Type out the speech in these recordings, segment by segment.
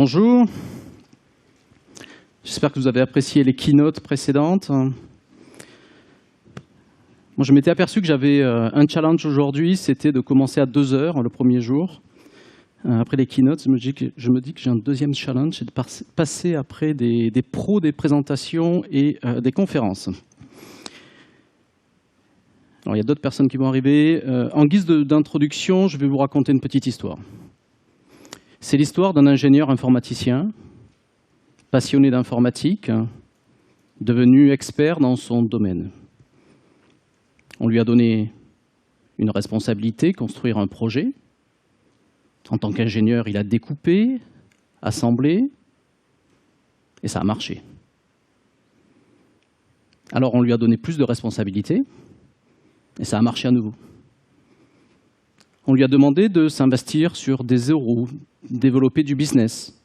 Bonjour. J'espère que vous avez apprécié les keynotes précédentes. Moi, je m'étais aperçu que j'avais un challenge aujourd'hui, c'était de commencer à 2 heures le premier jour. Après les keynotes, je me dis que j'ai un deuxième challenge, c'est de passer après des pros des présentations et des conférences. Alors, il y a d'autres personnes qui vont arriver. En guise d'introduction, je vais vous raconter une petite histoire. C'est l'histoire d'un ingénieur informaticien, passionné d'informatique, devenu expert dans son domaine. On lui a donné une responsabilité, construire un projet. En tant qu'ingénieur, il a découpé, assemblé, et ça a marché. Alors on lui a donné plus de responsabilités, et ça a marché à nouveau. On lui a demandé de s'investir sur des euros, développer du business.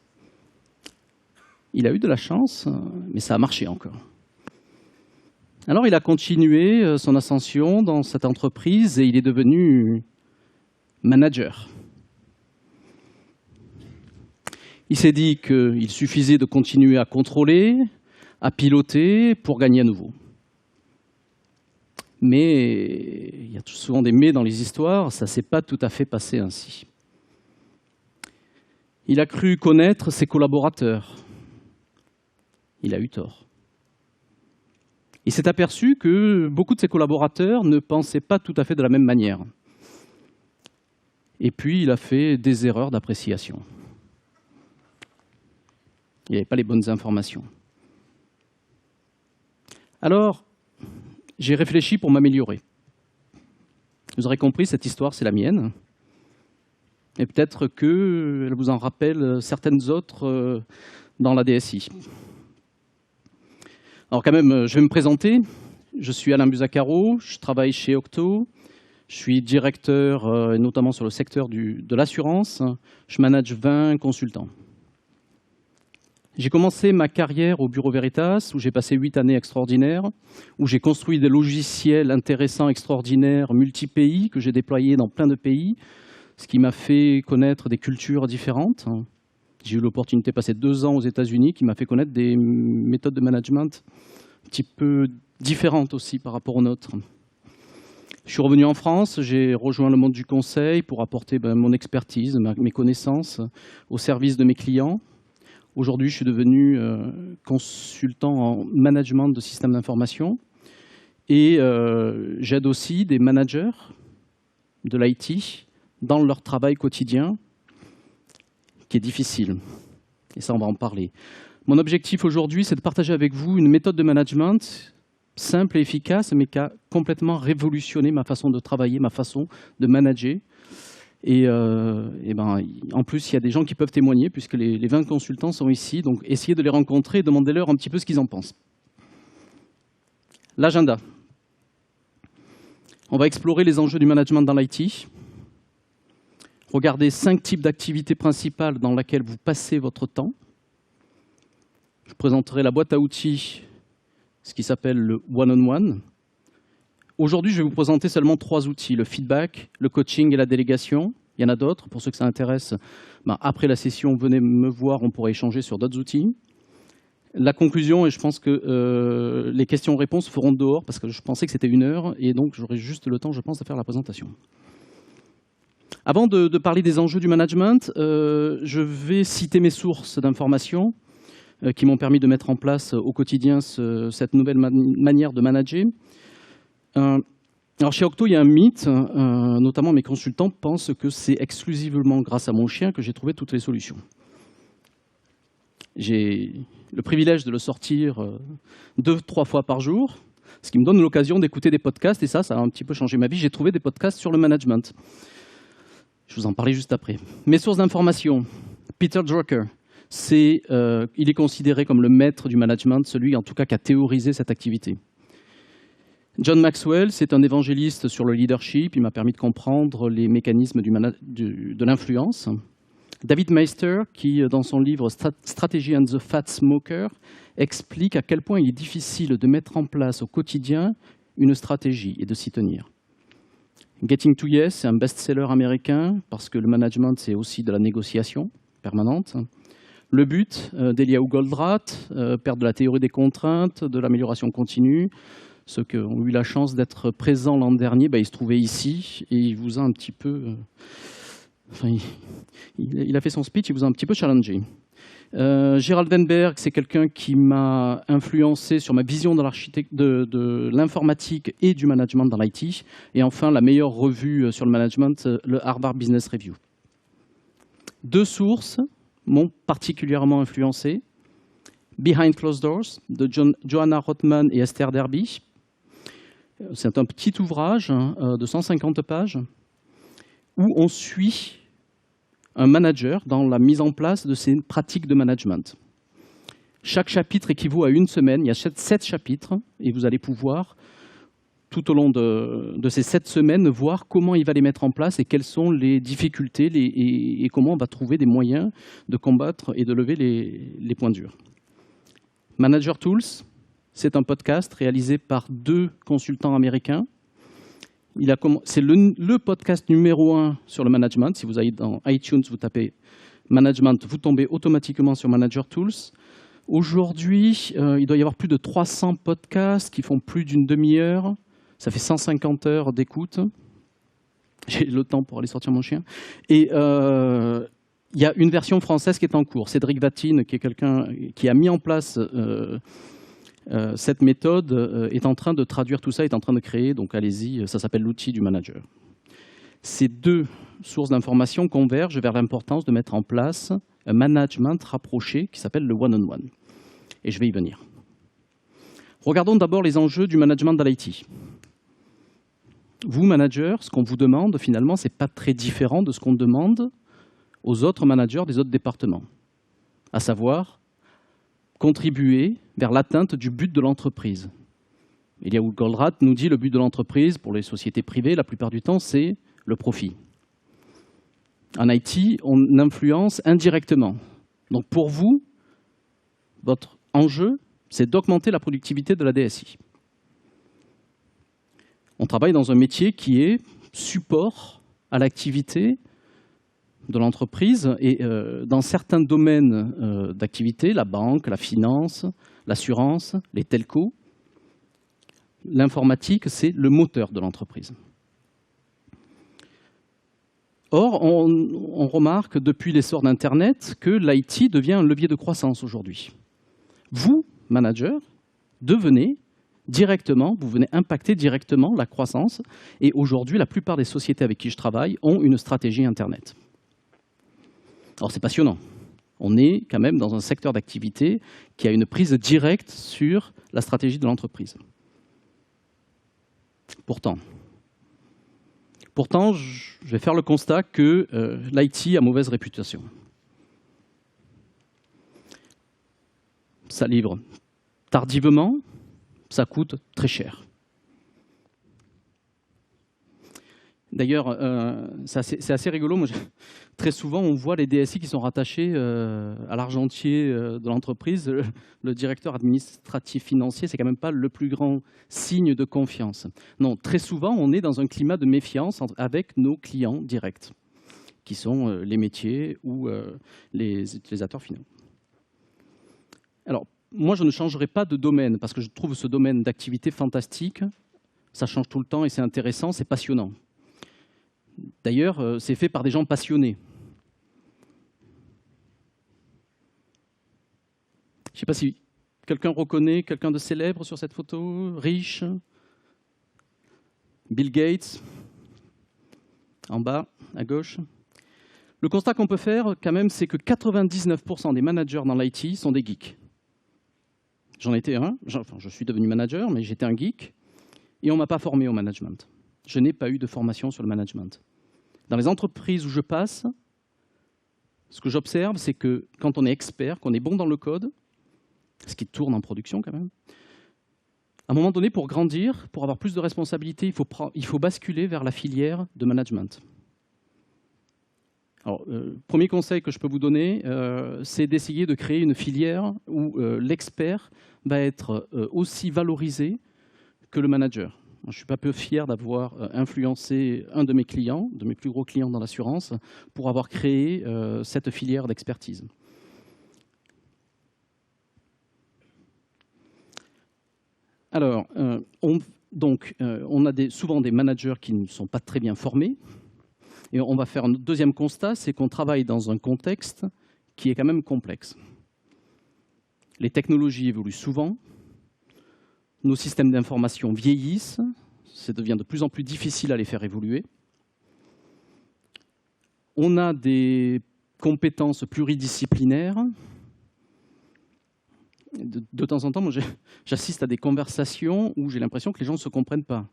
Il a eu de la chance, mais ça a marché encore. Alors il a continué son ascension dans cette entreprise et il est devenu manager. Il s'est dit qu'il suffisait de continuer à contrôler, à piloter pour gagner à nouveau. Mais il y a souvent des mais dans les histoires, ça ne s'est pas tout à fait passé ainsi. Il a cru connaître ses collaborateurs. Il a eu tort. Il s'est aperçu que beaucoup de ses collaborateurs ne pensaient pas tout à fait de la même manière. Et puis, il a fait des erreurs d'appréciation. Il n'avait pas les bonnes informations. Alors, j'ai réfléchi pour m'améliorer. Vous aurez compris, cette histoire, c'est la mienne. Et peut-être qu'elle vous en rappelle certaines autres dans la DSI. Alors quand même, je vais me présenter. Je suis Alain Buzacaro, je travaille chez Octo. Je suis directeur, notamment sur le secteur de l'assurance. Je manage 20 consultants. J'ai commencé ma carrière au Bureau Veritas, où j'ai passé 8 années extraordinaires, où j'ai construit des logiciels intéressants, extraordinaires, multi-pays, que j'ai déployés dans plein de pays, ce qui m'a fait connaître des cultures différentes. J'ai eu l'opportunité de passer 2 ans aux États-Unis, qui m'a fait connaître des méthodes de management un petit peu différentes aussi par rapport aux nôtres. Je suis revenu en France, j'ai rejoint le monde du conseil pour apporter mon expertise, mes connaissances au service de mes clients. Aujourd'hui, je suis devenu consultant en management de systèmes d'information et j'aide aussi des managers de l'IT dans leur travail quotidien qui est difficile. Et ça, on va en parler. Mon objectif aujourd'hui, c'est de partager avec vous une méthode de management simple et efficace, mais qui a complètement révolutionné ma façon de travailler, ma façon de manager. Et en plus, il y a des gens qui peuvent témoigner, puisque les 20 consultants sont ici. Donc, essayez de les rencontrer et demandez-leur un petit peu ce qu'ils en pensent. L'agenda. On va explorer les enjeux du management dans l'IT. Regardez 5 types d'activités principales dans lesquelles vous passez votre temps. Je présenterai la boîte à outils, ce qui s'appelle le one-on-one. Aujourd'hui, je vais vous présenter seulement 3 outils, le feedback, le coaching et la délégation. Il y en a d'autres, pour ceux que ça intéresse. Après la session, venez me voir, on pourra échanger sur d'autres outils. La conclusion, et je pense que les questions-réponses feront dehors, parce que je pensais que c'était 1 heure, et donc j'aurai juste le temps, je pense, de faire la présentation. Avant de parler des enjeux du management, je vais citer mes sources d'informations qui m'ont permis de mettre en place au quotidien cette nouvelle manière de manager. Alors chez Octo, il y a un mythe, notamment mes consultants pensent que c'est exclusivement grâce à mon chien que j'ai trouvé toutes les solutions. J'ai le privilège de le sortir 2-3 fois par jour, ce qui me donne l'occasion d'écouter des podcasts, et ça a un petit peu changé ma vie. J'ai trouvé des podcasts sur le management. Je vous en parlais juste après. Mes sources d'information, Peter Drucker, il est considéré comme le maître du management, celui en tout cas qui a théorisé cette activité. John Maxwell, c'est un évangéliste sur le leadership. Il m'a permis de comprendre les mécanismes de l'influence. David Meister, qui, dans son livre Strategy and the Fat Smoker, explique à quel point il est difficile de mettre en place au quotidien une stratégie et de s'y tenir. Getting to Yes, c'est un best-seller américain parce que le management, c'est aussi de la négociation permanente. Le but d'Eliaou Goldratt, père de la théorie des contraintes, de l'amélioration continue. Ceux qui ont eu la chance d'être présents l'an dernier, il se trouvait ici et il vous a un petit peu... il a fait son speech, il vous a un petit peu challengé. Gerald Weinberg, c'est quelqu'un qui m'a influencé sur ma vision de l'informatique et du management dans l'IT. Et enfin, la meilleure revue sur le management, le Harvard Business Review. 2 sources m'ont particulièrement influencé. Behind Closed Doors, de Johanna Rothman et Esther Derby. C'est un petit ouvrage de 150 pages où on suit un manager dans la mise en place de ses pratiques de management. Chaque chapitre équivaut à 1 semaine. Il y a 7 chapitres et vous allez pouvoir, tout au long de ces 7 semaines, voir comment il va les mettre en place et quelles sont les difficultés et comment on va trouver des moyens de combattre et de lever les points durs. Manager Tools, c'est un podcast réalisé par 2 consultants américains. C'est le podcast numéro 1 sur le management. Si vous allez dans iTunes, vous tapez management, vous tombez automatiquement sur Manager Tools. Aujourd'hui, il doit y avoir plus de 300 podcasts qui font plus d'1 demi-heure. Ça fait 150 heures d'écoute. J'ai le temps pour aller sortir mon chien. Et il y a une version française qui est en cours. Cédric Vatine, qui est quelqu'un qui a mis en place cette méthode, est en train de traduire tout ça, est en train de créer, donc allez-y, ça s'appelle l'outil du manager. Ces 2 sources d'informations convergent vers l'importance de mettre en place un management rapproché qui s'appelle le one-on-one. Et je vais y venir. Regardons d'abord les enjeux du management dans l'IT. Vous, managers, ce qu'on vous demande, finalement, ce n'est pas très différent de ce qu'on demande aux autres managers des autres départements, à savoir contribuer vers l'atteinte du but de l'entreprise. Eliaou Goldratt nous dit le but de l'entreprise, pour les sociétés privées, la plupart du temps, c'est le profit. En IT, on influence indirectement. Donc pour vous, votre enjeu, c'est d'augmenter la productivité de la DSI. On travaille dans un métier qui est support à l'activité de l'entreprise et dans certains domaines d'activité, la banque, la finance, l'assurance, les telcos, l'informatique, c'est le moteur de l'entreprise. Or, on remarque depuis l'essor d'Internet que l'IT devient un levier de croissance aujourd'hui. Vous, manager, vous venez impacter directement la croissance et aujourd'hui, la plupart des sociétés avec qui je travaille ont une stratégie Internet. Alors c'est passionnant. On est quand même dans un secteur d'activité qui a une prise directe sur la stratégie de l'entreprise. Pourtant, je vais faire le constat que l'IT a mauvaise réputation. Ça livre tardivement, ça coûte très cher. D'ailleurs, c'est assez rigolo. Moi, très souvent, on voit les DSI qui sont rattachés à l'argentier de l'entreprise. Le directeur administratif financier, c'est quand même pas le plus grand signe de confiance. Non, très souvent, on est dans un climat de méfiance avec nos clients directs, qui sont les métiers ou les utilisateurs finaux. Alors, moi, je ne changerai pas de domaine parce que je trouve ce domaine d'activité fantastique. Ça change tout le temps et c'est intéressant, c'est passionnant. D'ailleurs, c'est fait par des gens passionnés. Je ne sais pas si quelqu'un reconnaît quelqu'un de célèbre sur cette photo, riche. Bill Gates, en bas, à gauche. Le constat qu'on peut faire, quand même, c'est que 99% des managers dans l'IT sont des geeks. J'en étais un, je suis devenu manager, mais j'étais un geek, et on ne m'a pas formé au management. Je n'ai pas eu de formation sur le management. Dans les entreprises où je passe, ce que j'observe, c'est que quand on est expert, qu'on est bon dans le code, ce qui tourne en production quand même, à un moment donné, pour grandir, pour avoir plus de responsabilités, il faut basculer vers la filière de management. Alors, premier conseil que je peux vous donner, c'est d'essayer de créer une filière où l'expert va être aussi valorisé que le manager. Je ne suis pas peu fier d'avoir influencé un de mes clients, de mes plus gros clients dans l'assurance, pour avoir créé cette filière d'expertise. Alors, on a souvent des managers qui ne sont pas très bien formés. Et on va faire un deuxième constat, c'est qu'on travaille dans un contexte qui est quand même complexe. Les technologies évoluent souvent, nos systèmes d'information vieillissent, ça devient de plus en plus difficile à les faire évoluer. On a des compétences pluridisciplinaires. De temps en temps, moi, j'assiste à des conversations où j'ai l'impression que les gens ne se comprennent pas.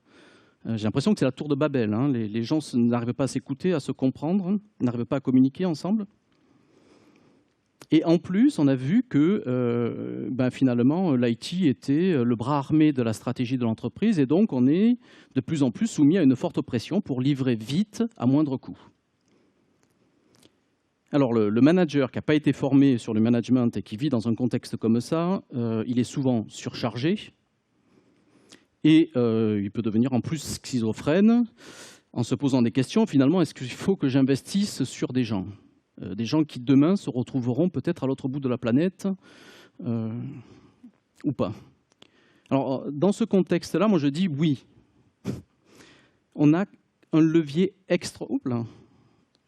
J'ai l'impression que c'est la tour de Babel. Hein. Les gens n'arrivent pas à s'écouter, à se comprendre, n'arrivent pas à communiquer ensemble. Et en plus, on a vu que finalement, l'IT était le bras armé de la stratégie de l'entreprise. Et donc, on est de plus en plus soumis à une forte pression pour livrer vite, à moindre coût. Alors, le manager qui n'a pas été formé sur le management et qui vit dans un contexte comme ça, il est souvent surchargé et il peut devenir en plus schizophrène en se posant des questions. Finalement, est-ce qu'il faut que j'investisse sur des gens qui demain se retrouveront peut-être à l'autre bout de la planète ou pas? Alors, dans ce contexte-là, moi je dis oui. On a un levier extra... Oups là.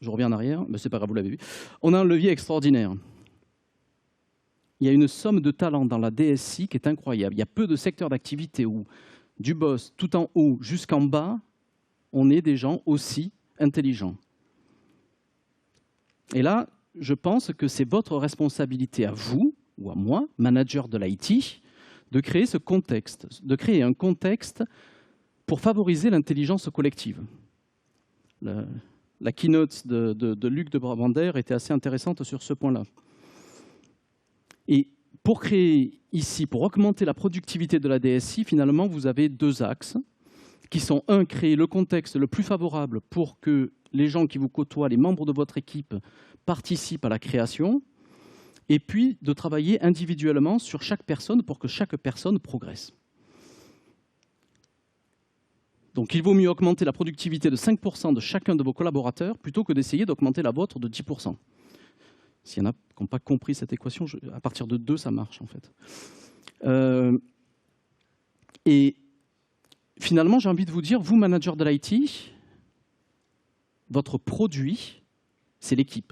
Je reviens en arrière, mais c'est pas grave, vous l'avez vu. On a un levier extraordinaire. Il y a une somme de talent dans la DSI qui est incroyable. Il y a peu de secteurs d'activité où, du boss tout en haut jusqu'en bas, on est des gens aussi intelligents. Et là, je pense que c'est votre responsabilité à vous, ou à moi, manager de l'IT, de créer ce contexte, de créer un contexte pour favoriser l'intelligence collective. La keynote de Luc de Brabander était assez intéressante sur ce point-là. Et pour créer ici, pour augmenter la productivité de la DSI, finalement, vous avez deux axes qui sont, un, créer le contexte le plus favorable pour que les gens qui vous côtoient, les membres de votre équipe, participent à la création, et puis de travailler individuellement sur chaque personne pour que chaque personne progresse. Donc il vaut mieux augmenter la productivité de 5% de chacun de vos collaborateurs plutôt que d'essayer d'augmenter la vôtre de 10%. S'il y en a qui n'ont pas compris cette équation, à partir de 2, ça marche en fait. Et finalement, j'ai envie de vous dire, vous, manager de l'IT, votre produit, c'est l'équipe.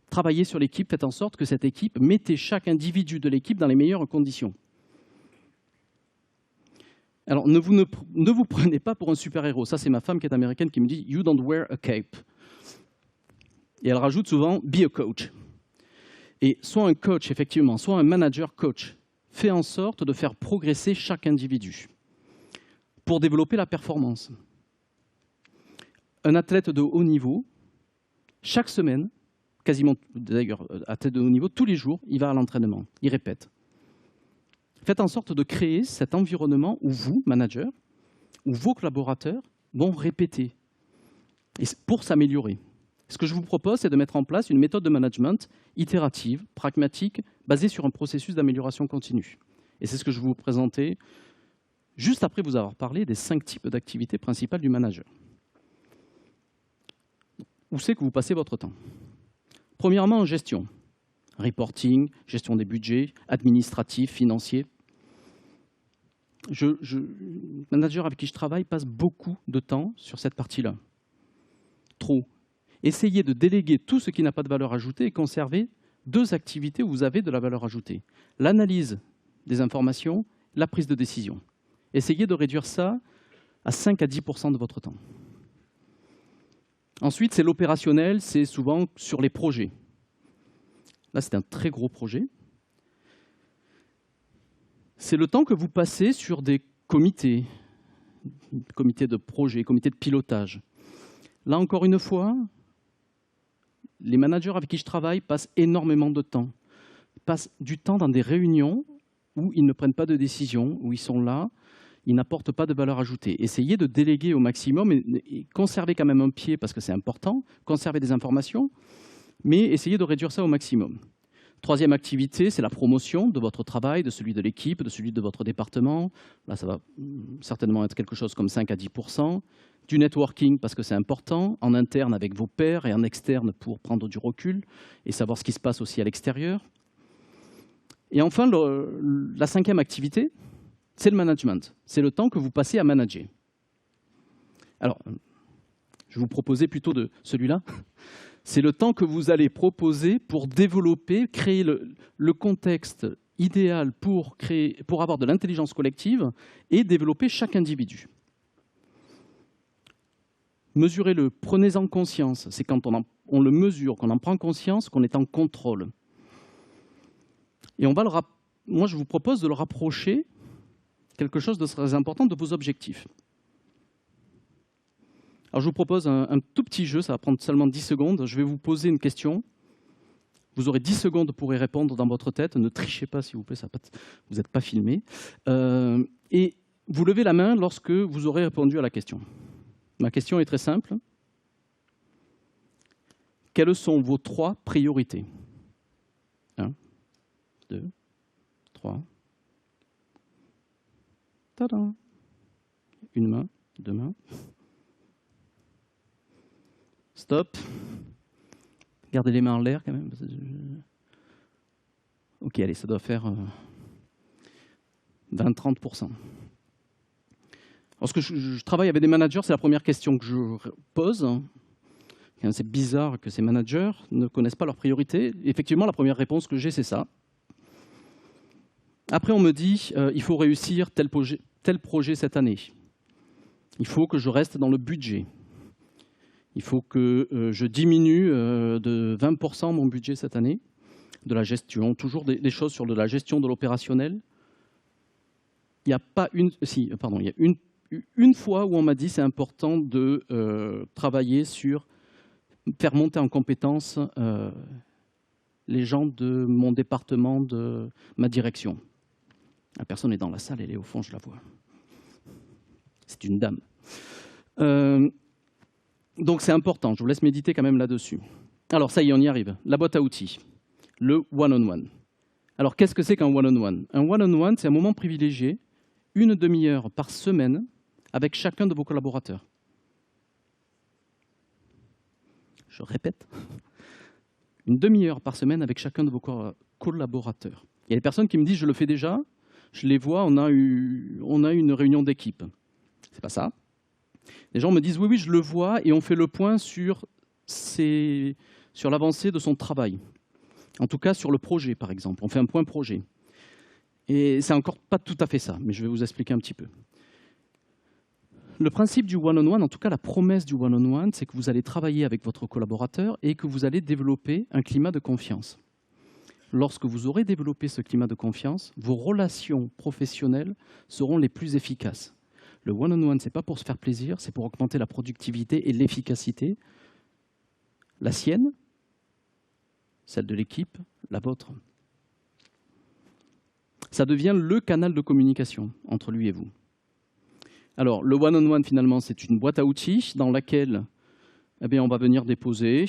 Travaillez sur l'équipe, faites en sorte que cette équipe, mettez chaque individu de l'équipe dans les meilleures conditions. Alors, ne vous prenez pas pour un super-héros. Ça, c'est ma femme qui est américaine qui me dit « You don't wear a cape ». Et elle rajoute souvent « Be a coach ». Et soit un coach, effectivement, soit un manager coach, fait en sorte de faire progresser chaque individu pour développer la performance. Un athlète de haut niveau, chaque semaine, quasiment d'ailleurs, athlète de haut niveau, tous les jours, il va à l'entraînement, il répète. Faites en sorte de créer cet environnement où vous, manager, où vos collaborateurs vont répéter et pour s'améliorer. Ce que je vous propose, c'est de mettre en place une méthode de management itérative, pragmatique, basée sur un processus d'amélioration continue. Et c'est ce que je vais vous présenter juste après vous avoir parlé des 5 types d'activités principales du manager. Où c'est que vous passez votre temps? Premièrement, en gestion. Reporting, gestion des budgets, administratif, financier. Le manager avec qui je travaille passe beaucoup de temps sur cette partie-là. Trop. Essayez de déléguer tout ce qui n'a pas de valeur ajoutée et conserver 2 activités où vous avez de la valeur ajoutée. L'analyse des informations, la prise de décision. Essayez de réduire ça à 5 à 10% de votre temps. Ensuite, c'est l'opérationnel, c'est souvent sur les projets. Là, c'est un très gros projet. C'est le temps que vous passez sur des comités de projet, comités de pilotage. Là, encore une fois, les managers avec qui je travaille passent énormément de temps. Ils passent du temps dans des réunions où ils ne prennent pas de décision, où ils sont là, ils n'apportent pas de valeur ajoutée. Essayez de déléguer au maximum et conservez quand même un pied parce que c'est important, conservez des informations, mais essayez de réduire ça au maximum. Troisième activité, c'est la promotion de votre travail, de celui de l'équipe, de celui de votre département. Là, ça va certainement être quelque chose comme 5 à 10%. Du networking, parce que c'est important, en interne avec vos pairs et en externe pour prendre du recul et savoir ce qui se passe aussi à l'extérieur. Et enfin, la 5e activité, c'est le management. C'est le temps que vous passez à manager. Alors, je vais vous proposer plutôt de celui-là. C'est le temps que vous allez proposer pour développer, créer le contexte idéal pour avoir de l'intelligence collective et développer chaque individu. Mesurez-le, prenez-en conscience. C'est quand on le mesure, qu'on en prend conscience, qu'on est en contrôle. Et moi, je vous propose de le rapprocher, quelque chose de très important, de vos objectifs. Alors, je vous propose un tout petit jeu, ça va prendre seulement 10 secondes. Je vais vous poser une question. Vous aurez 10 secondes pour y répondre dans votre tête. Ne trichez pas, s'il vous plaît, vous n'êtes pas filmé. Et vous levez la main lorsque vous aurez répondu à la question. Ma question est très simple. Quelles sont vos 3 priorités? 1, 2, 3. Tadam! Une main, 2 mains. Stop. Gardez les mains en l'air quand même. Ok, allez, ça doit faire 20-30%. Lorsque je travaille avec des managers, c'est la première question que je pose. C'est bizarre que ces managers ne connaissent pas leurs priorités. Effectivement, la première réponse que j'ai, c'est ça. Après, on me dit il faut réussir tel projet cette année. Il faut que je reste dans le budget. Il faut que je diminue de 20% mon budget cette année, de la gestion, toujours des choses sur de la gestion de l'opérationnel. Il n'y a pas une... Si, pardon, il y a une fois où on m'a dit c'est important de travailler sur faire monter en compétence les gens de mon département, de ma direction. La personne est dans la salle, elle est au fond, je la vois. C'est une dame. Donc c'est important, je vous laisse méditer quand même là-dessus. Alors ça y est, on y arrive. La boîte à outils, le one-on-one. Alors qu'est-ce que c'est qu'un one-on-one? Un one-on-one, c'est un moment privilégié, une demi-heure par semaine, avec chacun de vos collaborateurs. Je répète, une demi-heure par semaine avec chacun de vos collaborateurs. Il y a des personnes qui me disent, je le fais déjà, je les vois, on a une réunion d'équipe. C'est pas ça. Les gens me disent, oui, je le vois, et on fait le point sur l'avancée de son travail. En tout cas, sur le projet, par exemple. On fait un point projet. Et c'est encore pas tout à fait ça, mais je vais vous expliquer un petit peu. Le principe du one-on-one, en tout cas la promesse du one-on-one, c'est que vous allez travailler avec votre collaborateur et que vous allez développer un climat de confiance. Lorsque vous aurez développé ce climat de confiance, vos relations professionnelles seront les plus efficaces. Le one-on-one, ce n'est pas pour se faire plaisir, c'est pour augmenter la productivité et l'efficacité. La sienne, celle de l'équipe, la vôtre. Ça devient le canal de communication entre lui et vous. Alors, le one-on-one, finalement, c'est une boîte à outils dans laquelle on va venir déposer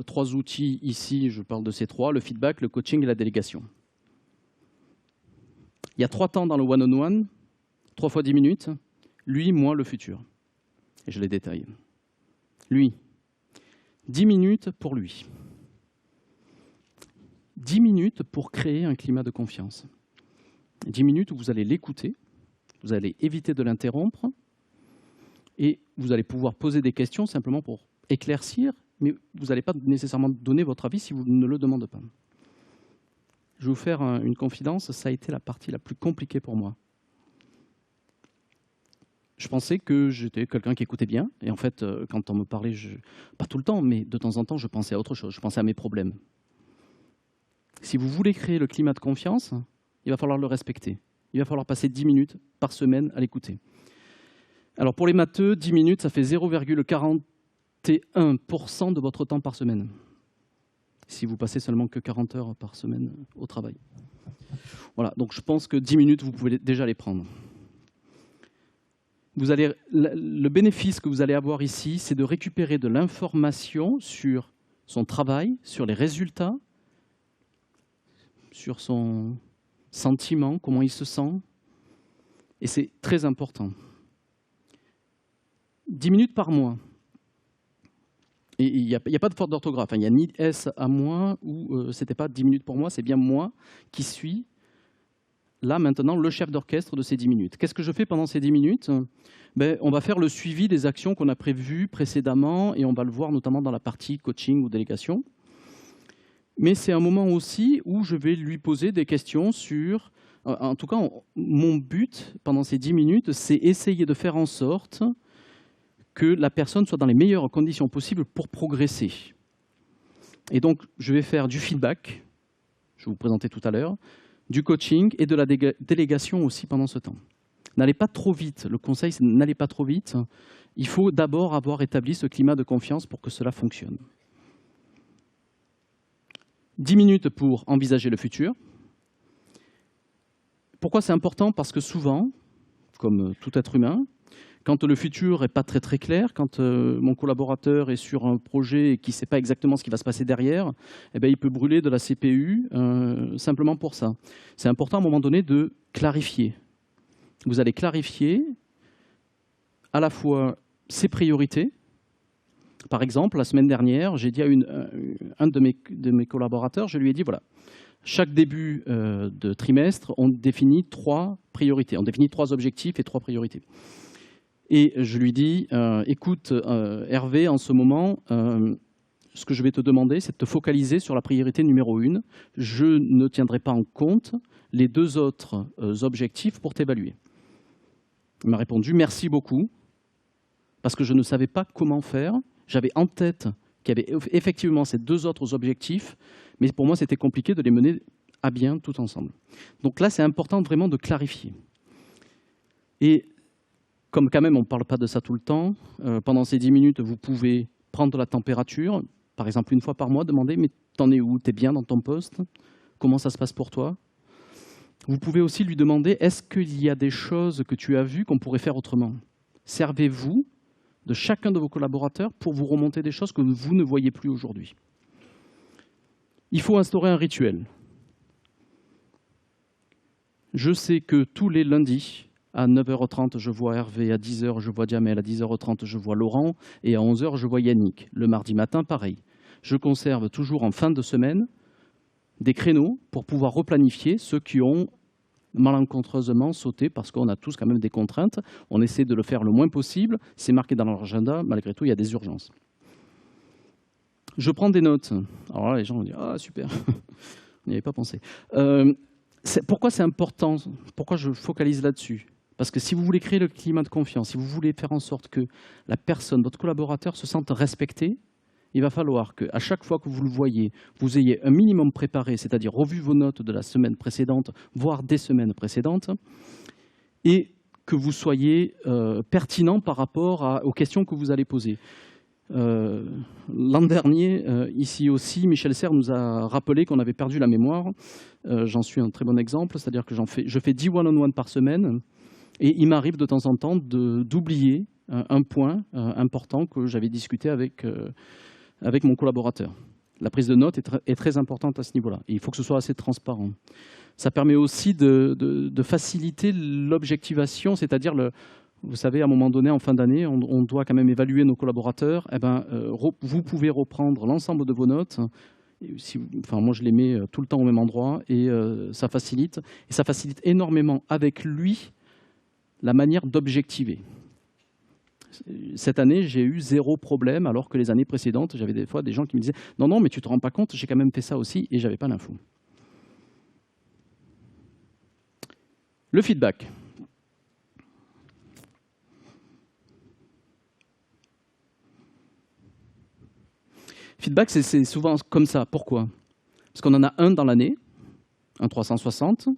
3 outils ici, je parle de ces 3, le feedback, le coaching et la délégation. Il y a 3 temps dans le one-on-one, 3 fois 10 minutes. Lui, moi, le futur. Et je les détaille. Lui, 10 minutes pour lui. 10 minutes pour créer un climat de confiance. 10 minutes où vous allez l'écouter, vous allez éviter de l'interrompre et vous allez pouvoir poser des questions simplement pour éclaircir, mais vous n'allez pas nécessairement donner votre avis si vous ne le demandez pas. Je vais vous faire une confidence, ça a été la partie la plus compliquée pour moi. Je pensais que j'étais quelqu'un qui écoutait bien, et en fait, quand on me parlait, pas tout le temps, mais de temps en temps, je pensais à autre chose, je pensais à mes problèmes. Si vous voulez créer le climat de confiance, il va falloir le respecter. Il va falloir passer 10 minutes par semaine à l'écouter. Alors pour les matheux, 10 minutes, ça fait 0,41% de votre temps par semaine. Si vous passez seulement que 40 heures par semaine au travail. Voilà, donc je pense que 10 minutes, vous pouvez déjà les prendre. Le bénéfice que vous allez avoir ici, c'est de récupérer de l'information sur son travail, sur les résultats, sur son sentiment, comment il se sent. Et c'est très important. 10 minutes par mois. Et il n'y a pas de faute d'orthographe. Il n'y a ni S à moi ou ce n'était pas 10 minutes pour moi, c'est bien moi qui suis là, maintenant, le chef d'orchestre de ces 10 minutes. Qu'est-ce que je fais pendant ces 10 minutes? On va faire le suivi des actions qu'on a prévues précédemment et on va le voir notamment dans la partie coaching ou délégation. Mais c'est un moment aussi où je vais lui poser des questions sur... En tout cas, mon but pendant ces 10 minutes, c'est essayer de faire en sorte que la personne soit dans les meilleures conditions possibles pour progresser. Et donc, je vais faire du feedback, je vais vous présenter tout à l'heure, du coaching et de la délégation aussi pendant ce temps. N'allez pas trop vite. Le conseil, c'est n'allez pas trop vite. Il faut d'abord avoir établi ce climat de confiance pour que cela fonctionne. 10 minutes pour envisager le futur. Pourquoi c'est important? Parce que souvent, comme tout être humain, quand le futur n'est pas très clair, quand mon collaborateur est sur un projet et qu'il ne sait pas exactement ce qui va se passer derrière, eh bien, il peut brûler de la CPU simplement pour ça. C'est important à un moment donné de clarifier. Vous allez clarifier à la fois ses priorités. Par exemple, la semaine dernière, j'ai dit à un de mes collaborateurs, je lui ai dit, voilà, chaque début de trimestre, on définit 3 priorités. On définit 3 objectifs et 3 priorités. Et je lui dis, écoute, Hervé, en ce moment, ce que je vais te demander, c'est de te focaliser sur la priorité numéro 1. Je ne tiendrai pas en compte les 2 autres objectifs pour t'évaluer. Il m'a répondu, merci beaucoup, parce que je ne savais pas comment faire. J'avais en tête qu'il y avait effectivement ces 2 autres objectifs, mais pour moi, c'était compliqué de les mener à bien tout ensemble. Donc là, c'est important vraiment de clarifier. Et comme quand même on ne parle pas de ça tout le temps, pendant ces 10 minutes, vous pouvez prendre la température, par exemple une fois par mois, demander « mais t'en es où? T'es bien dans ton poste? Comment ça se passe pour toi ?» Vous pouvez aussi lui demander « est-ce qu'il y a des choses que tu as vues qu'on pourrait faire autrement ?» Servez-vous de chacun de vos collaborateurs pour vous remonter des choses que vous ne voyez plus aujourd'hui. Il faut instaurer un rituel. Je sais que tous les lundis, à 9h30, je vois Hervé, à 10h, je vois Jamel, à 10h30, je vois Laurent, et à 11h, je vois Yannick. Le mardi matin, pareil. Je conserve toujours en fin de semaine des créneaux pour pouvoir replanifier ceux qui ont malencontreusement sauté, parce qu'on a tous quand même des contraintes. On essaie de le faire le moins possible. C'est marqué dans leur agenda. Malgré tout, il y a des urgences. Je prends des notes. Alors là, les gens vont dire « ah, super, on n'y avait pas pensé ». Pourquoi c'est important? Pourquoi je focalise là-dessus? Parce que si vous voulez créer le climat de confiance, si vous voulez faire en sorte que la personne, votre collaborateur, se sente respecté, il va falloir qu'à chaque fois que vous le voyez, vous ayez un minimum préparé, c'est-à-dire revu vos notes de la semaine précédente, voire des semaines précédentes, et que vous soyez pertinent par rapport aux questions que vous allez poser. L'an dernier, ici aussi, Michel Serres nous a rappelé qu'on avait perdu la mémoire. J'en suis un très bon exemple, c'est-à-dire que je fais 10 one-on-one par semaine, et il m'arrive de temps en temps d'oublier un point important que j'avais discuté avec mon collaborateur. La prise de notes est très importante à ce niveau-là. Il faut que ce soit assez transparent. Ça permet aussi de faciliter l'objectivation, c'est-à-dire, vous savez, à un moment donné, en fin d'année, on doit quand même évaluer nos collaborateurs. Eh ben, vous pouvez reprendre l'ensemble de vos notes. Moi, je les mets tout le temps au même endroit et ça facilite. Et ça facilite énormément avec lui la manière d'objectiver. Cette année, j'ai eu 0 problème, alors que les années précédentes, j'avais des fois des gens qui me disaient « non, mais tu ne te rends pas compte, j'ai quand même fait ça aussi » et je n'avais pas l'info. Le feedback. Feedback, c'est souvent comme ça. Pourquoi? Parce qu'on en a un dans l'année, un 360,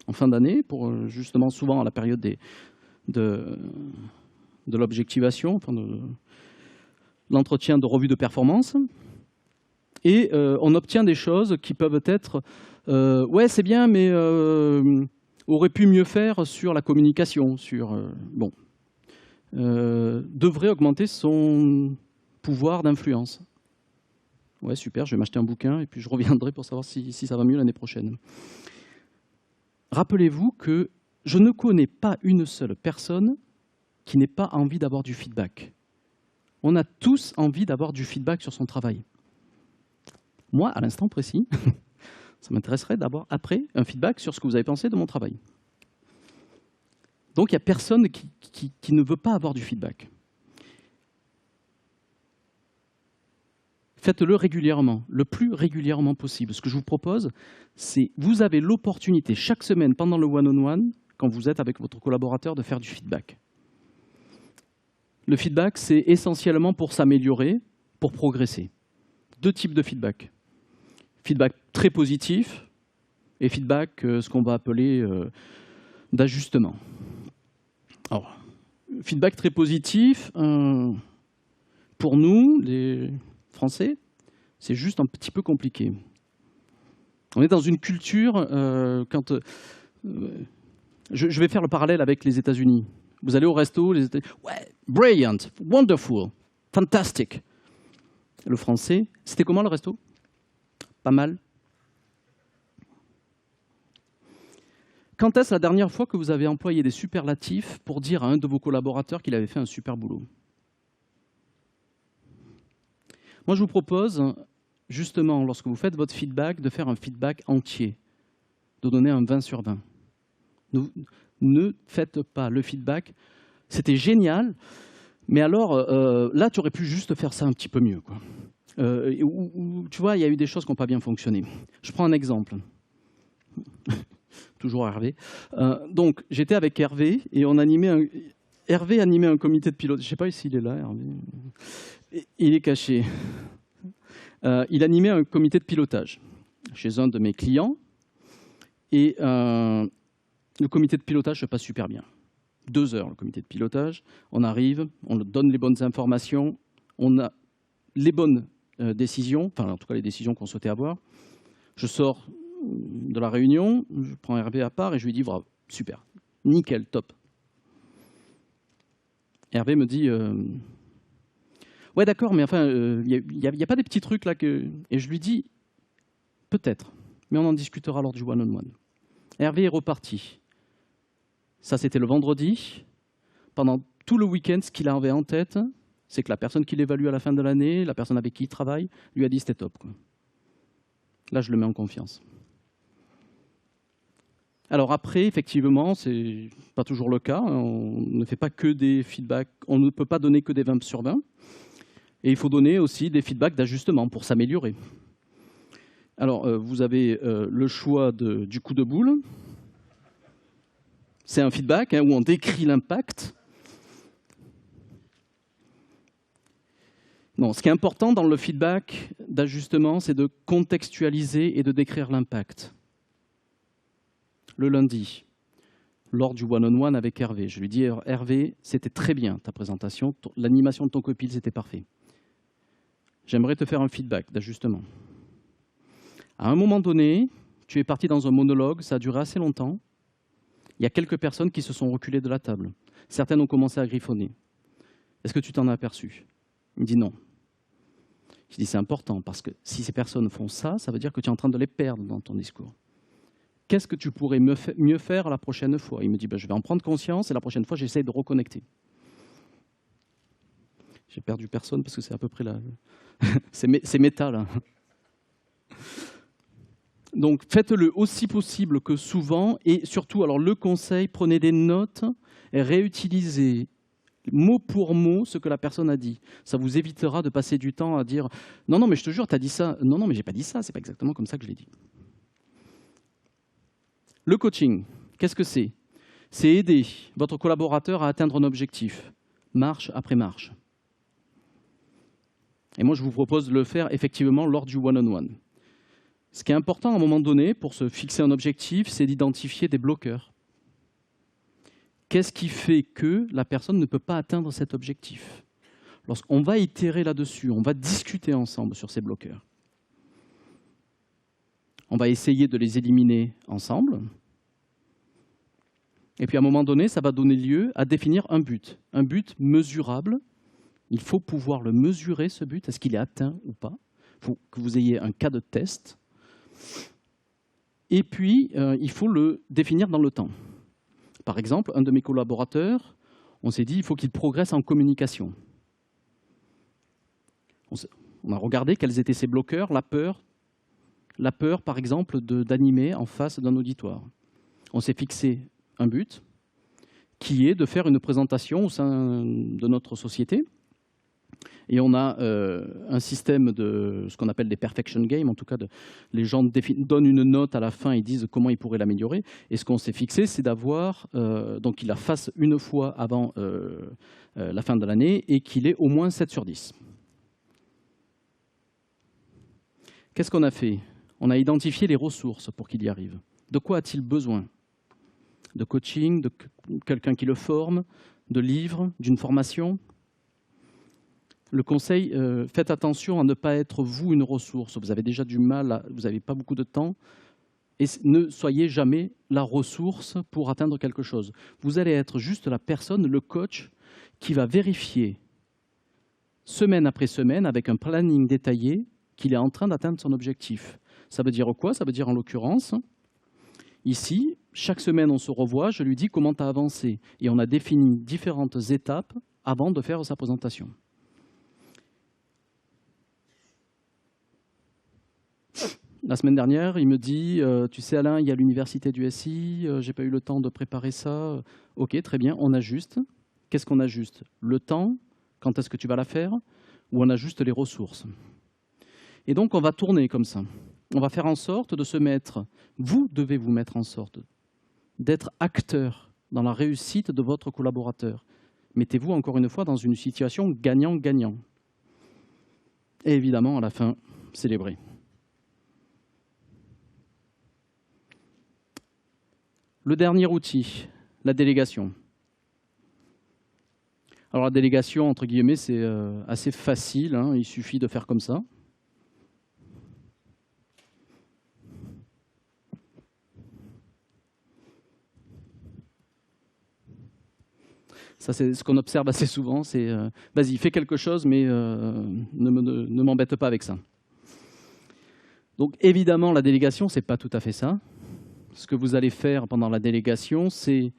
en fin d'année, pour justement souvent à la période de l'objectivation, enfin de l'entretien de revue de performance. Et on obtient des choses qui peuvent être ouais, c'est bien, mais aurait pu mieux faire sur la communication, devrait augmenter son pouvoir d'influence. Ouais, super, je vais m'acheter un bouquin et puis je reviendrai pour savoir si ça va mieux l'année prochaine. Rappelez-vous que je ne connais pas une seule personne qui n'ait pas envie d'avoir du feedback. On a tous envie d'avoir du feedback sur son travail. Moi, à l'instant précis, Ça m'intéresserait d'avoir, après, un feedback sur ce que vous avez pensé de mon travail. Donc, il n'y a personne qui ne veut pas avoir du feedback. Faites-le régulièrement, le plus régulièrement possible. Ce que je vous propose, c'est vous avez l'opportunité chaque semaine pendant le one-on-one, quand vous êtes avec votre collaborateur, de faire du feedback. Le feedback, c'est essentiellement pour s'améliorer, pour progresser. 2 types de feedback. Feedback très positif et feedback, ce qu'on va appeler d'ajustement. Alors, feedback très positif, pour nous, les Français, c'est juste un petit peu compliqué. On est dans une culture, je vais faire le parallèle avec les États-Unis. Vous allez au resto, les États-Unis, ouais, brilliant, wonderful, fantastic. Le français, c'était comment le resto? Pas mal. Quand est-ce la dernière fois que vous avez employé des superlatifs pour dire à un de vos collaborateurs qu'il avait fait un super boulot? Moi, je vous propose, justement, lorsque vous faites votre feedback, de faire un feedback entier, de donner un 20 sur 20. Ne faites pas le feedback. C'était génial, mais alors, là, tu aurais pu juste faire ça un petit peu mieux, quoi. Tu vois, il y a eu des choses qui n'ont pas bien fonctionné. Je prends un exemple. Toujours Hervé. Donc, j'étais avec Hervé et Hervé animait un comité de pilotage. Je ne sais pas s'il est là, Hervé. Il est caché. Il animait un comité de pilotage chez un de mes clients. Et le comité de pilotage se passe super bien. 2 heures, le comité de pilotage. On arrive, on donne les bonnes informations, on a les bonnes décisions, enfin en tout cas les décisions qu'on souhaitait avoir. Je sors de la réunion, je prends Hervé à part et je lui dis bravo, super, nickel, top. Hervé me dit ouais d'accord, mais enfin il n'y a pas des petits trucs là que... Et je lui dis peut-être, mais on en discutera lors du one-on-one. Hervé est reparti. Ça, c'était le vendredi. Pendant tout le week-end, ce qu'il avait en tête, c'est que la personne qui l'évalue à la fin de l'année, la personne avec qui il travaille, lui a dit c'était top, quoi. Là, je le mets en confiance. Alors après, effectivement, c'est pas toujours le cas. On ne fait pas que des feedbacks. On ne peut pas donner que des 20 sur 20. Et il faut donner aussi des feedbacks d'ajustement pour s'améliorer. Alors, vous avez le choix du coup de boule. C'est un feedback où on décrit l'impact. Non, ce qui est important dans le feedback d'ajustement, c'est de contextualiser et de décrire l'impact. Le lundi, lors du one-on-one avec Hervé, je lui dis « Hervé, c'était très bien ta présentation, l'animation de ton copil, c'était parfait. J'aimerais te faire un feedback d'ajustement. À un moment donné, tu es parti dans un monologue, ça a duré assez longtemps. Il y a quelques personnes qui se sont reculées de la table. Certaines ont commencé à griffonner. Est-ce que tu t'en as aperçu? » Il me dit non. Je dis c'est important parce que si ces personnes font ça, ça veut dire que tu es en train de les perdre dans ton discours. Qu'est-ce que tu pourrais mieux faire la prochaine fois? Il me dit je vais en prendre conscience et la prochaine fois j'essaie de reconnecter. J'ai perdu personne parce que c'est à peu près là. C'est méta là. Donc faites-le aussi possible que souvent et surtout, alors le conseil, prenez des notes et réutilisez mot pour mot ce que la personne a dit. Ça vous évitera de passer du temps à dire « Non, non, mais je te jure, tu as dit ça. Non, non, mais j'ai pas dit ça. C'est pas exactement comme ça que je l'ai dit. » Le coaching, qu'est-ce que c'est? C'est aider votre collaborateur à atteindre un objectif, marche après marche. Et moi, je vous propose de le faire effectivement lors du one-on-one. Ce qui est important à un moment donné, pour se fixer un objectif, c'est d'identifier des bloqueurs. Qu'est-ce qui fait que la personne ne peut pas atteindre cet objectif? Lorsqu'on va itérer là-dessus, on va discuter ensemble sur ces bloqueurs. On va essayer de les éliminer ensemble. Et puis à un moment donné, ça va donner lieu à définir un but mesurable. Il faut pouvoir le mesurer, ce but. Est-ce qu'il est atteint ou pas? Il faut que vous ayez un cas de test. Et puis, il faut le définir dans le temps. Par exemple, un de mes collaborateurs, on s'est dit il faut qu'il progresse en communication. On a regardé quels étaient ses bloqueurs, la peur, La peur, par exemple, d'animer en face d'un auditoire. On s'est fixé un but qui est de faire une présentation au sein de notre société. Et on a un système de ce qu'on appelle des perfection games, en tout cas, les gens donnent une note à la fin et disent comment ils pourraient l'améliorer. Et ce qu'on s'est fixé, c'est d'avoir, donc qu'il la fasse une fois avant la fin de l'année et qu'il ait au moins 7 sur 10. Qu'est-ce qu'on a fait? On a identifié les ressources pour qu'il y arrive. De quoi a-t-il besoin? De coaching, de quelqu'un qui le forme, de livres, d'une formation? Le conseil, faites attention à ne pas être vous une ressource. Vous avez déjà du mal, vous n'avez pas beaucoup de temps. Et ne soyez jamais la ressource pour atteindre quelque chose. Vous allez être juste la personne, le coach, qui va vérifier semaine après semaine, avec un planning détaillé, qu'il est en train d'atteindre son objectif. Ça veut dire quoi? Ça veut dire en l'occurrence, ici, chaque semaine on se revoit, je lui dis comment tu as avancé. Et on a défini différentes étapes avant de faire sa présentation. La semaine dernière, il me dit tu sais Alain, il y a l'université du SI, j'ai pas eu le temps de préparer ça. Ok, très bien, on ajuste. Qu'est-ce qu'on ajuste? Le temps, quand est-ce que tu vas la faire? Ou on ajuste les ressources? Et donc, on va tourner comme ça. On va faire en sorte de se mettre, vous devez vous mettre en sorte d'être acteur dans la réussite de votre collaborateur. Mettez-vous encore une fois dans une situation gagnant-gagnant. Et évidemment, à la fin, célébrer. Le dernier outil, la délégation. Alors la délégation, entre guillemets, c'est assez facile, hein, il suffit de faire comme ça. Ça, c'est ce qu'on observe assez souvent, c'est vas-y, fais quelque chose, mais ne m'embête pas avec ça. Donc évidemment, la délégation, ce n'est pas tout à fait ça. Ce que vous allez faire pendant la délégation, c'est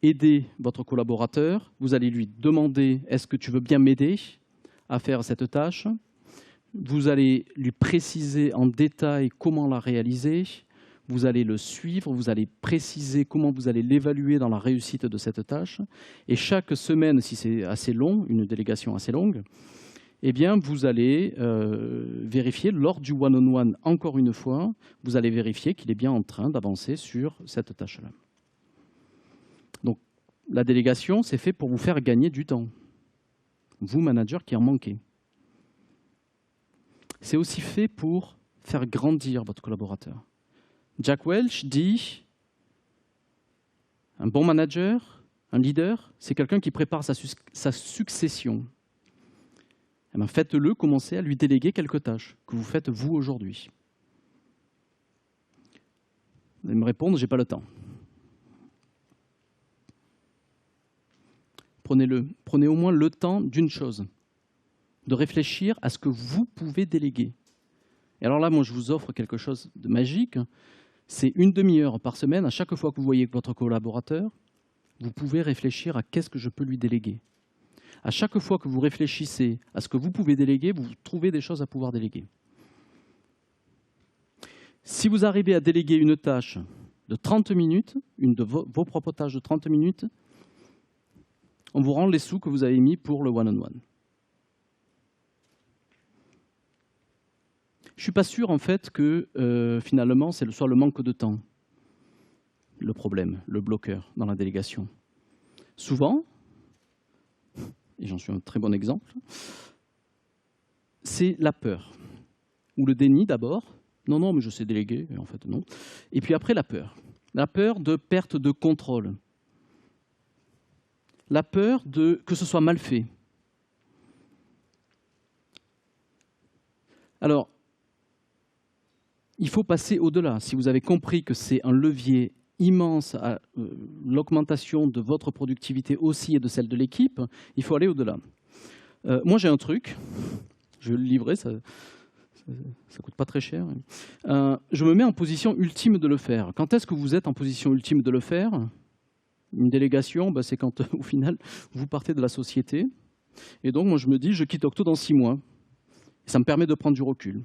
aider votre collaborateur. Vous allez lui demander « Est-ce que tu veux bien m'aider à faire cette tâche ?» Vous allez lui préciser en détail comment la réaliser. Vous allez le suivre, vous allez préciser comment vous allez l'évaluer dans la réussite de cette tâche. Et chaque semaine, si c'est assez long, une délégation assez longue, eh bien, vous allez vérifier lors du one-on-one, encore une fois, vous allez vérifier qu'il est bien en train d'avancer sur cette tâche-là. Donc, la délégation, c'est fait pour vous faire gagner du temps. Vous, manager, qui en manquez. C'est aussi fait pour faire grandir votre collaborateur. Jack Welch dit un bon manager, un leader, c'est quelqu'un qui prépare sa succession. Eh bien, faites-le, commencez à lui déléguer quelques tâches que vous faites vous aujourd'hui. Vous allez me répondre, j'ai pas le temps. Prenez-le. Prenez au moins le temps d'une chose, de réfléchir à ce que vous pouvez déléguer. Et alors là, moi, je vous offre quelque chose de magique. C'est une demi-heure par semaine, à chaque fois que vous voyez votre collaborateur, vous pouvez réfléchir à qu'est-ce que je peux lui déléguer. À chaque fois que vous réfléchissez à ce que vous pouvez déléguer, vous trouvez des choses à pouvoir déléguer. Si vous arrivez à déléguer une tâche de 30 minutes, une de vos propres tâches de 30 minutes, on vous rend les sous que vous avez mis pour le one-on-one. Je ne suis pas sûr en fait que finalement, c'est soit le manque de temps, le problème, le bloqueur dans la délégation. Souvent, et j'en suis un très bon exemple, c'est la peur. Ou le déni d'abord. Non, non, mais je sais déléguer, en fait non. Et puis après, la peur. La peur de perte de contrôle. La peur que ce soit mal fait. Alors, il faut passer au-delà. Si vous avez compris que c'est un levier immense à l'augmentation de votre productivité aussi et de celle de l'équipe, il faut aller au-delà. Moi, j'ai un truc, je vais le livrer, ça ne coûte pas très cher. Je me mets en position ultime de le faire. Quand est-ce que vous êtes en position ultime de le faire? Une délégation, c'est quand, au final, vous partez de la société. Et donc, moi, je me dis, je quitte Octo dans 6 mois. Ça me permet de prendre du recul.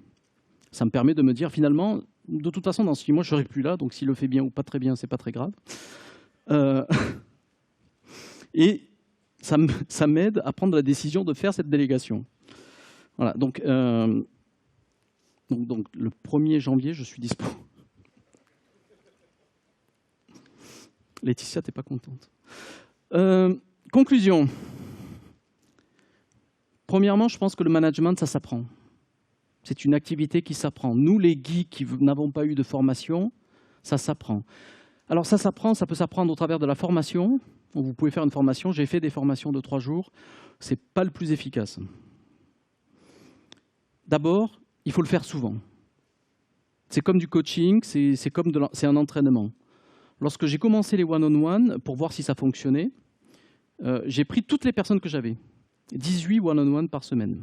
Ça me permet de me dire, finalement, de toute façon, dans 6 mois, je ne serai plus là, donc s'il le fait bien ou pas très bien, ce n'est pas très grave. Et ça m'aide à prendre la décision de faire cette délégation. Voilà, donc le 1er janvier, je suis dispo. Laetitia, tu n'es pas contente. Conclusion. Premièrement, je pense que le management, ça s'apprend. C'est une activité qui s'apprend. Nous, les geeks qui n'avons pas eu de formation, ça s'apprend. Alors ça s'apprend, ça peut s'apprendre au travers de la formation. Vous pouvez faire une formation. J'ai fait des formations de 3 jours. Ce n'est pas le plus efficace. D'abord, il faut le faire souvent. C'est comme du coaching, c'est un entraînement. Lorsque j'ai commencé les one-on-one, pour voir si ça fonctionnait, j'ai pris toutes les personnes que j'avais. 18 one-on-one par semaine.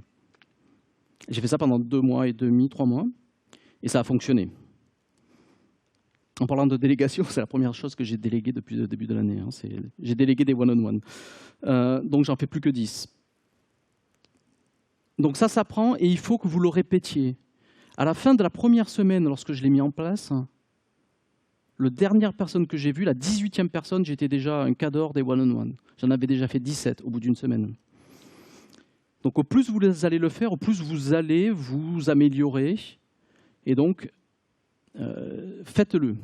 J'ai fait ça pendant 2 mois et demi, 3 mois, et ça a fonctionné. En parlant de délégation, c'est la première chose que j'ai déléguée depuis le début de l'année. Hein. J'ai délégué des one-on-one. Donc, j'en fais plus que 10. Donc, ça s'apprend et il faut que vous le répétiez. À la fin de la première semaine, lorsque je l'ai mis en place, la dernière personne que j'ai vue, la 18e personne, j'étais déjà un cadre des one-on-one. J'en avais déjà fait 17 au bout d'une semaine. Donc, au plus vous allez le faire, au plus vous allez vous améliorer. Et donc, faites-le.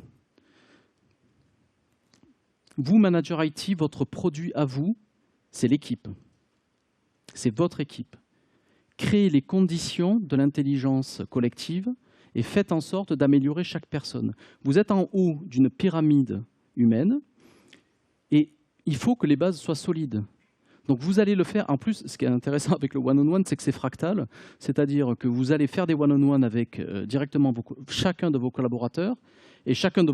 Vous, manager IT, votre produit à vous, c'est l'équipe. C'est votre équipe. Créez les conditions de l'intelligence collective et faites en sorte d'améliorer chaque personne. Vous êtes en haut d'une pyramide humaine et il faut que les bases soient solides. Donc vous allez le faire. En plus, ce qui est intéressant avec le one-on-one, c'est que c'est fractal, c'est-à-dire que vous allez faire des one-on-one avec directement chacun de vos collaborateurs, et chacun de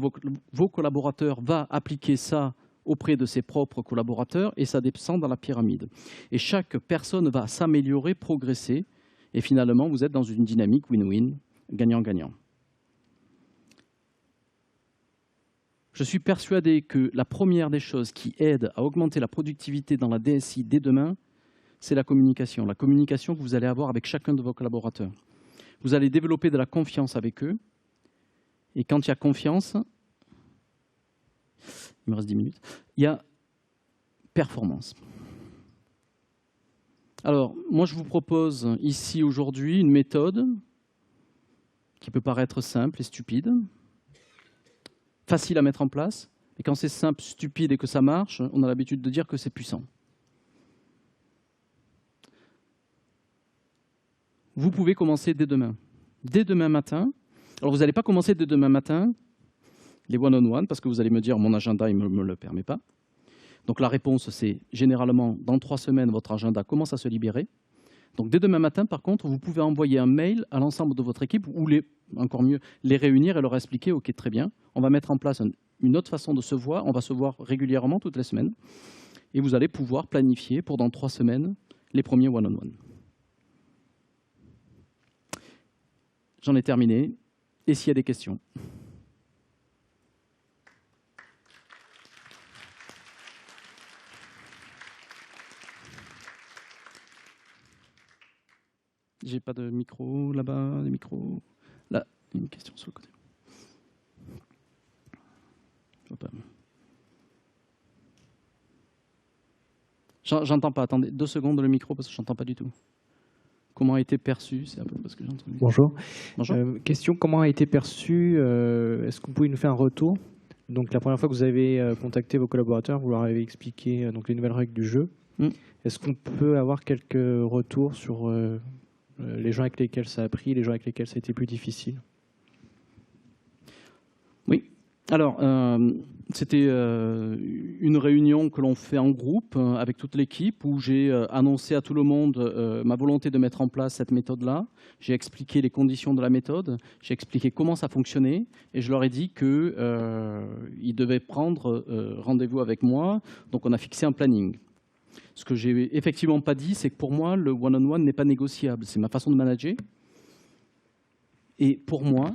vos collaborateurs va appliquer ça auprès de ses propres collaborateurs, et ça descend dans la pyramide. Et chaque personne va s'améliorer, progresser, et finalement, vous êtes dans une dynamique win-win, gagnant-gagnant. Je suis persuadé que la première des choses qui aide à augmenter la productivité dans la DSI dès demain, c'est la communication. La communication que vous allez avoir avec chacun de vos collaborateurs. Vous allez développer de la confiance avec eux. Et quand il y a confiance, il me reste 10 minutes, il y a performance. Alors, moi je vous propose ici aujourd'hui une méthode qui peut paraître simple et stupide, facile à mettre en place, et quand c'est simple, stupide et que ça marche, on a l'habitude de dire que c'est puissant. Vous pouvez commencer dès demain. Dès demain matin. Alors, vous n'allez pas commencer dès demain matin, les one-on-one, parce que vous allez me dire, mon agenda, il ne me le permet pas. Donc, la réponse, c'est généralement, dans 3 semaines, votre agenda commence à se libérer. Donc, dès demain matin, par contre, vous pouvez envoyer un mail à l'ensemble de votre équipe ou, encore mieux, les réunir et leur expliquer, OK, très bien, on va mettre en place une autre façon de se voir. On va se voir régulièrement toutes les semaines. Et vous allez pouvoir planifier pour dans 3 semaines les premiers one-on-one. J'en ai terminé. Et s'il y a des questions? J'ai pas de micro là-bas, des micros. Là, il y a une question sur le côté. Je vois pas. J'entends pas. Attendez 2 secondes le micro parce que j'entends pas du tout. Comment a été perçu? C'est à peu près ce que j'ai entendu. Bonjour. Bonjour. Question, comment a été perçu? Est-ce que vous pouvez nous faire un retour? Donc la première fois que vous avez contacté vos collaborateurs, vous leur avez expliqué donc, les nouvelles règles du jeu. Est-ce qu'on peut avoir quelques retours sur les gens avec lesquels ça a pris, les gens avec lesquels ça a été plus difficile? Oui. Alors, c'était une réunion que l'on fait en groupe avec toute l'équipe où j'ai annoncé à tout le monde ma volonté de mettre en place cette méthode-là. J'ai expliqué les conditions de la méthode, j'ai expliqué comment ça fonctionnait et je leur ai dit qu'ils devaient prendre rendez-vous avec moi. Donc, on a fixé un planning. Ce que j'ai effectivement pas dit, c'est que pour moi, le one-on-one n'est pas négociable. C'est ma façon de manager. Et pour moi,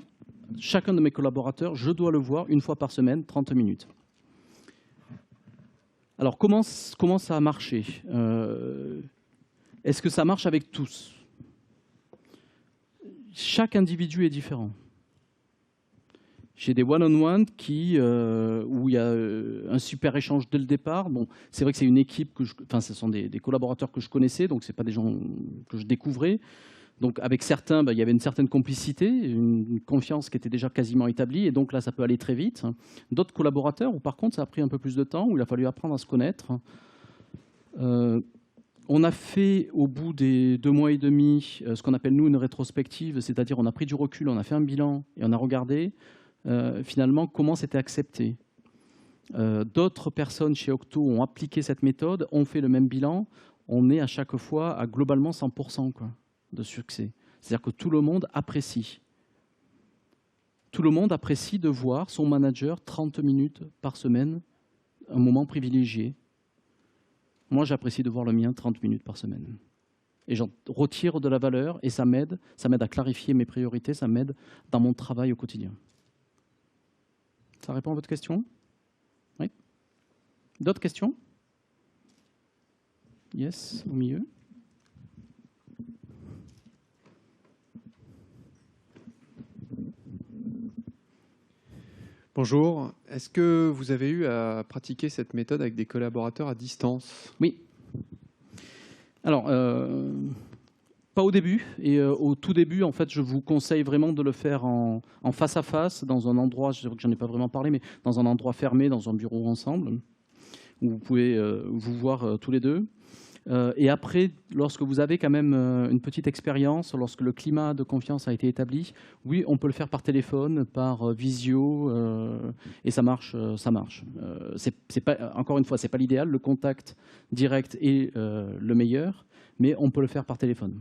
chacun de mes collaborateurs, je dois le voir une fois par semaine, 30 minutes. Alors, comment ça a marché? Est-ce que ça marche avec tous? chaque individu est différent. J'ai des one-on-one où il y a un super échange dès le départ. Bon, c'est vrai que c'est une équipe ce sont des collaborateurs que je connaissais, donc ce n'est pas des gens que je découvrais. Donc avec certains, il y avait une certaine complicité, une confiance qui était déjà quasiment établie, et donc là, ça peut aller très vite. D'autres collaborateurs, où par contre, ça a pris un peu plus de temps, où il a fallu apprendre à se connaître. On a fait, au bout des 2 mois et demi, ce qu'on appelle, nous, une rétrospective, c'est-à-dire on a pris du recul, on a fait un bilan, et on a regardé finalement comment c'était accepté. D'autres personnes chez Octo ont appliqué cette méthode, ont fait le même bilan. On est à chaque fois à globalement 100% de succès. C'est-à-dire que tout le monde apprécie. Tout le monde apprécie de voir son manager 30 minutes par semaine, un moment privilégié. Moi, j'apprécie de voir le mien 30 minutes par semaine. Et j'en retire de la valeur et ça m'aide à clarifier mes priorités, ça m'aide dans mon travail au quotidien. Ça répond à votre question? Oui. D'autres questions? Yes, au milieu. Bonjour. Est-ce que vous avez eu à pratiquer cette méthode avec des collaborateurs à distance? Oui. Alors, pas au début. Et au tout début, en fait, je vous conseille vraiment de le faire en face à face, dans un endroit, je sais que j'en ai pas vraiment parlé, mais dans un endroit fermé, dans un bureau ensemble, où vous pouvez vous voir tous les deux. Et après, lorsque vous avez quand même une petite expérience, lorsque le climat de confiance a été établi, oui, on peut le faire par téléphone, par visio, et ça marche. C'est pas, encore une fois, c'est pas l'idéal. Le contact direct est le meilleur, mais on peut le faire par téléphone.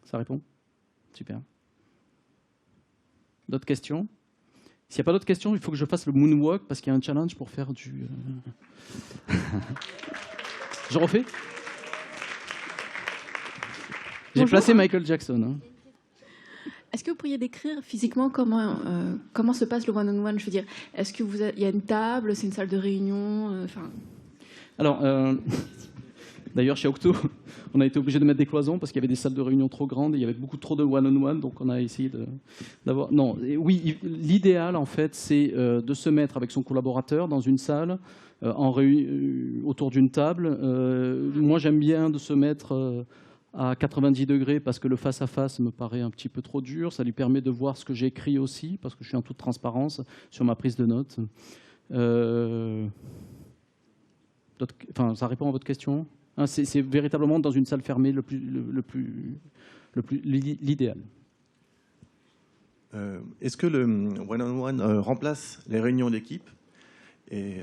Ça répond? Super. D'autres questions? S'il n'y a pas d'autres questions, il faut que je fasse le moonwalk parce qu'il y a un challenge pour faire du... Je refais? J'ai placé Michael Jackson. Hein. Est-ce que vous pourriez décrire physiquement comment se passe le one-on-one? Je veux dire, est-ce qu'il y a une table, c'est une salle de réunion Alors, d'ailleurs, chez Octo, on a été obligé de mettre des cloisons parce qu'il y avait des salles de réunion trop grandes et il y avait beaucoup trop de one-on-one, donc on a essayé d'avoir... Non, oui, l'idéal, en fait, c'est de se mettre avec son collaborateur dans une salle, autour d'une table. Moi, j'aime bien de se mettre à 90 degrés parce que le face-à-face me paraît un petit peu trop dur. Ça lui permet de voir ce que j'écris aussi, parce que je suis en toute transparence sur ma prise de notes. Ça répond à votre question? C'est véritablement dans une salle fermée l'idéal. Est-ce que le one-on-one remplace les réunions d'équipe? Et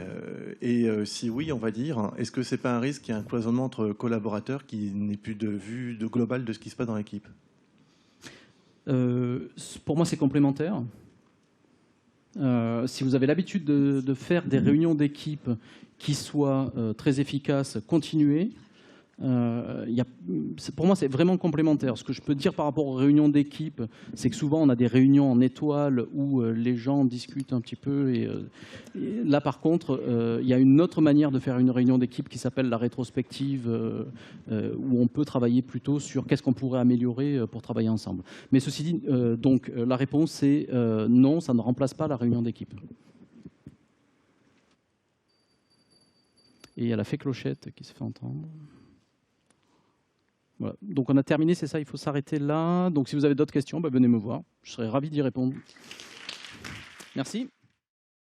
si oui, on va dire, est-ce que c'est pas un risque qu'il y ait un cloisonnement entre collaborateurs qui n'ait plus de vue globale de ce qui se passe dans l'équipe? Pour moi, c'est complémentaire. Si vous avez l'habitude de faire des réunions d'équipe qui soient très efficaces, continuez. Pour moi, c'est vraiment complémentaire. Ce que je peux dire par rapport aux réunions d'équipe, c'est que souvent, on a des réunions en étoile où les gens discutent un petit peu. Et là, par contre, il y a une autre manière de faire une réunion d'équipe qui s'appelle la rétrospective, où on peut travailler plutôt sur qu'est-ce qu'on pourrait améliorer pour travailler ensemble. Mais ceci dit, donc, la réponse, c'est non, ça ne remplace pas la réunion d'équipe. Et il y a la fée clochette qui se fait entendre. Voilà. Donc on a terminé, c'est ça, il faut s'arrêter là. Donc si vous avez d'autres questions, venez me voir, je serai ravi d'y répondre. Merci.